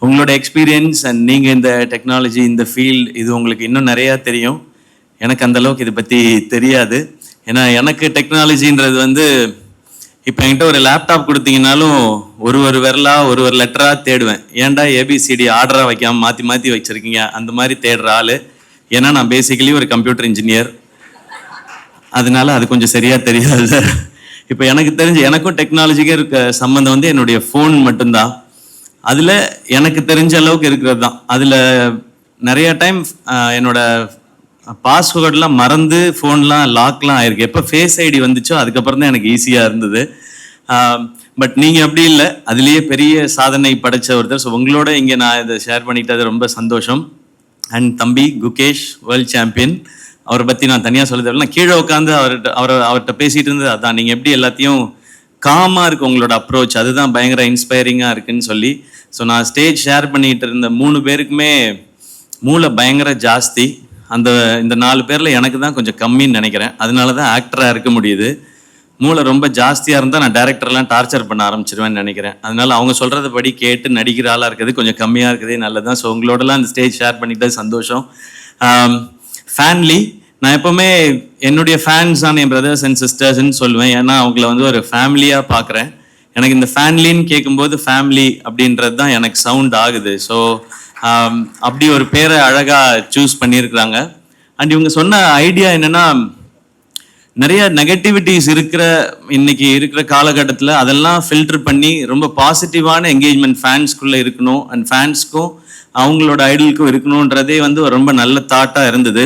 உங்களோட experience and நீங்கள் இந்த டெக்னாலஜி இந்த ஃபீல்டு இது உங்களுக்கு இன்னும் நிறையா தெரியும். எனக்கு அந்தளவுக்கு இதை பற்றி தெரியாது. ஏன்னா எனக்கு டெக்னாலஜின்றது வந்து இப்போ என்கிட்ட ஒரு லேப்டாப் கொடுத்தீங்கன்னாலும் ஒரு விரலாக ஒரு லெட்டராக தேடுவேன். ஏன்டா ஏபிசிடி ஆர்டராக வைக்காமல் மாற்றி மாற்றி வச்சுருக்கீங்க அந்த மாதிரி தேடுற ஆள். ஏன்னா நான் பேசிக்கலி ஒரு கம்ப்யூட்டர் இன்ஜினியர், அதனால அது கொஞ்சம் சரியாக தெரியாது. இப்போ எனக்கு தெரிஞ்ச எனக்கும் டெக்னாலஜிக்கே இருக்க சம்மந்தம் வந்து என்னுடைய ஃபோன் மட்டும்தான். அதில் எனக்கு தெரிஞ்ச அளவுக்கு இருக்கிறது தான். அதில் நிறைய டைம் என்னோட பாஸ்வேர்டெலாம் மறந்து ஃபோன்லாம் லாக்லாம் ஆயிருக்கு. எப்போ ஃபேஸ் ஐடி வந்துச்சோ அதுக்கப்புறம் தான் எனக்கு ஈஸியாக இருந்தது. பட் நீங்கள் அப்படி இல்லை, அதுலேயே பெரிய சாதனை படைத்த ஒருத்தர். ஸோ உங்களோட இங்கே நான் இதை ஷேர் பண்ணிக்கிட்டது ரொம்ப சந்தோஷம். அண்ட் தம்பி குகேஷ் வேர்ல்ட் சாம்பியன், அவரை பற்றி நான் தனியாக சொல்ல தேவையில்லை. நான் கீழே உட்காந்து அவர்கிட்ட பேசிகிட்டு இருந்தது அதான். நீங்கள் எப்படி எல்லாத்தையும் காமாக இருக்குது உங்களோட அப்ரோச், அதுதான் பயங்கர இன்ஸ்பைரிங்காக இருக்குன்னு சொல்லி. ஸோ நான் ஸ்டேஜ் ஷேர் பண்ணிகிட்டு இருந்த 3 பேருக்குமே மூளை பயங்கர ஜாஸ்தி. இந்த 4 பேரில் எனக்கு தான் கொஞ்சம் கம்மின்னு நினைக்கிறேன். அதனால தான் ஆக்டராக இருக்க முடியுது. மூளை ரொம்ப ஜாஸ்தியாக இருந்தால் நான் டேரக்டர்லாம் டார்ச்சர் பண்ண ஆரம்பிச்சிருவேன்னு நினைக்கிறேன். அதனால அவங்க சொல்கிறத படி கேட்டு நடிக்கிற ஆளாக இருக்குது கொஞ்சம் கம்மியாக இருக்குதே நல்லதான். ஸோ உங்களோடலாம் இந்த ஸ்டேஜ் ஷேர் பண்ணிக்கிட்டது சந்தோஷம். ஃபேன்லி, நான் எப்போவுமே என்னுடைய ஃபேன்ஸான என் பிரதர்ஸ் அண்ட் சிஸ்டர்ஸ்ன்னு சொல்லுவேன். ஏன்னா அவங்கள வந்து ஒரு ஃபேமிலியாக பார்க்குறேன். எனக்கு இந்த ஃபேன்லின்னு கேட்கும்போது ஃபேமிலி அப்படின்றது தான் எனக்கு சவுண்ட் ஆகுது. ஸோ அப்படி ஒரு பேரை அழகாக சூஸ் பண்ணியிருக்கிறாங்க. அண்ட் இவங்க சொன்ன ஐடியா என்னென்னா, நிறைய நெகட்டிவிட்டிஸ் இன்னைக்கு இருக்கிற காலகட்டத்தில் அதெல்லாம் ஃபில்டர் பண்ணி ரொம்ப பாசிட்டிவான என்கேஜ்மெண்ட் ஃபேன்ஸ்குள்ளே இருக்கணும் அண்ட் ஃபேன்ஸ்க்கும் அவங்களோட ஐடலுக்கும் இருக்கணுன்றதே வந்து ரொம்ப நல்ல தாட்டாக இருந்தது.